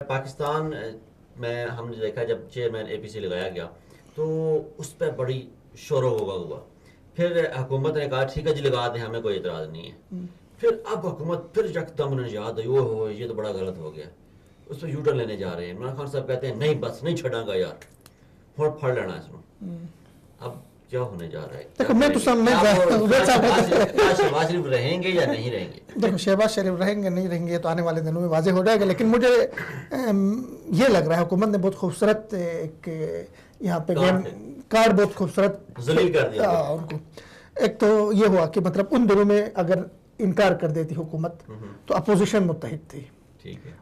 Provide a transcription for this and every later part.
پاکستان میں ہم نے دیکھا جب چیئرمین اے پی سی لگایا گیا تو اس پہ بڑی شور و غوغا ہوا. پھر حکومت نے کہا ٹھیک ہے جی لگا دیں, ہمیں کوئی اعتراض نہیں ہے. پھر اب حکومت پھر یکدم انہیں یاد آئی او یہ تو بڑا غلط ہو گیا, اس پہ یو ٹرن لینے جا رہے ہیں. عمران خان صاحب کہتے ہیں نہیں بس نہیں چھڑاں گا یار, ہوں پھڑ لینا اس کو. اب کیا ہونے جا رہا ہے؟ دیکھو میں تو شہباز شریف رہیں گے یا نہیں رہیں گے؟ دیکھو شہباز شریف رہیں گے نہیں رہیں گے تو آنے والے دنوں میں واضح ہو جائے گا. لیکن مجھے یہ لگ رہا ہے حکومت نے بہت خوبصورت ایک یہاں پہ گیم کارڈ بہت خوبصورت ذلیل کر دیا ان کو. ایک تو یہ ہوا کہ مطلب ان دنوں میں اگر انکار کر دیتی حکومت تو اپوزیشن متحد تھی,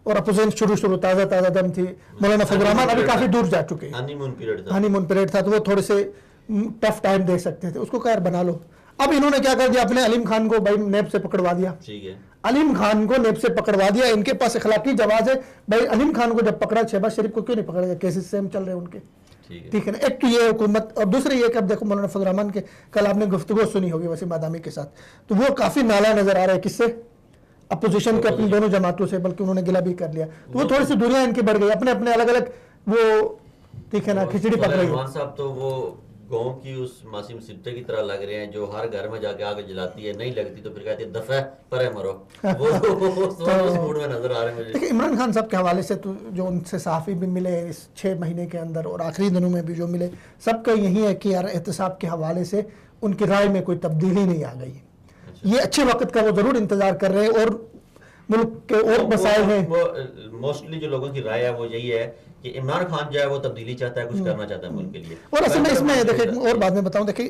اور اپوزیشن شروع تازہ دم تھی. مولانا فضل الرحمان ابھی کافی دور جا چکے ہیں, ہانی مون پیریڈ تھا, تو وہ تھوڑے سے ٹف ٹائم دے سکتے تھے. اس کو کہا بنا لو. اب انہوں نے کیا کر دیا, اپنے علیم خان کو بھائی نیب سے پکڑوا دیا. علیم خان کو نیب سے پکڑوا دیا. ان کے پاس اخلاقی جواز ہے بھائی, علیم خان کو جب پکڑا شہباز شریف کو کیوں نہیں پکڑا گیا؟ کیسز سیم چل رہے ہیں ان کے, ٹھیک ہے نا. ایک تو یہ حکومت, اور دوسری یہ کہ اب دیکھو مولانا فضل الرحمان کے کل آپ نے گفتگو سنی ہوگی وسیم آدمی کے ساتھ, تو وہ کافی نالا نظر آ رہا ہے. کس سے؟ اپوزیشن کے اپنی دونوں جماعتوں سے, بلکہ انہوں نے گلا بھی کر لیا. تو وہ تھوڑی سی دنیا ان کی بڑھ گئی, اپنے اپنے الگ الگ وہ ٹھیک ہے نا کھچڑی پک رہی ہے. صاحب تو وہ گاؤں کی اس معصوم سبتے کی طرح لگ رہے ہیں جو ہر گھر میں جا کے آگ جلاتی ہے, نہیں لگتی تو پھر کہتی ہے دفعہ پرے مرو. وہ اس موڈ میں نظر آ رہے ہیں مجھے. عمران خان صاحب کے حوالے سے تو جو ان سے صحافی بھی ملے اس 6 مہینے کے اندر اور آخری دنوں میں بھی جو ملے, سب کا یہی ہے کہ یار احتساب کے حوالے سے ان کی رائے میں کوئی تبدیلی نہیں آ گئی. یہ اچھے وقت کا وہ ضرور انتظار کر رہے ہیں, اور ملک کے اور مسائل ہیں. موسٹلی جو لوگوں کی رائے ہے وہ یہی ہے کہ عمران خان جو ہے وہ تبدیلی چاہتا ہے, کچھ کرنا چاہتا ہے ملک کے لیے. اور اصل میں اس میں دیکھیں اور بعد میں بتاؤں, دیکھیں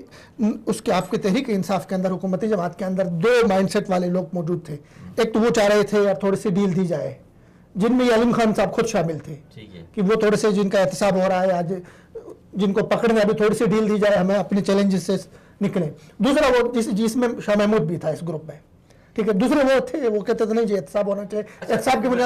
اس کے آپ کے تحریک انصاف کے اندر حکومتی جماعت کے اندر 2 مائنڈ سیٹ والے لوگ موجود تھے. ایک تو وہ چاہ رہے تھے یار تھوڑی سی ڈیل دی جائے, جن میں علیم خان صاحب خود شامل تھے, کہ وہ تھوڑے سے جن کا احتساب ہو رہا ہے آج, جن کو پکڑنے ابھی تھوڑی سی ڈیل دی جائے, ہمیں اپنے چیلنجز سے نکلیں. دوسرا وہ جس میں شاہ محمود بھی تھا اس گروپ میں, ٹھیک ہے. دوسرے وہ تھے وہ کہتے تھے نہیں جی احتساب ہونا چاہیے, احتساب کی بنیاد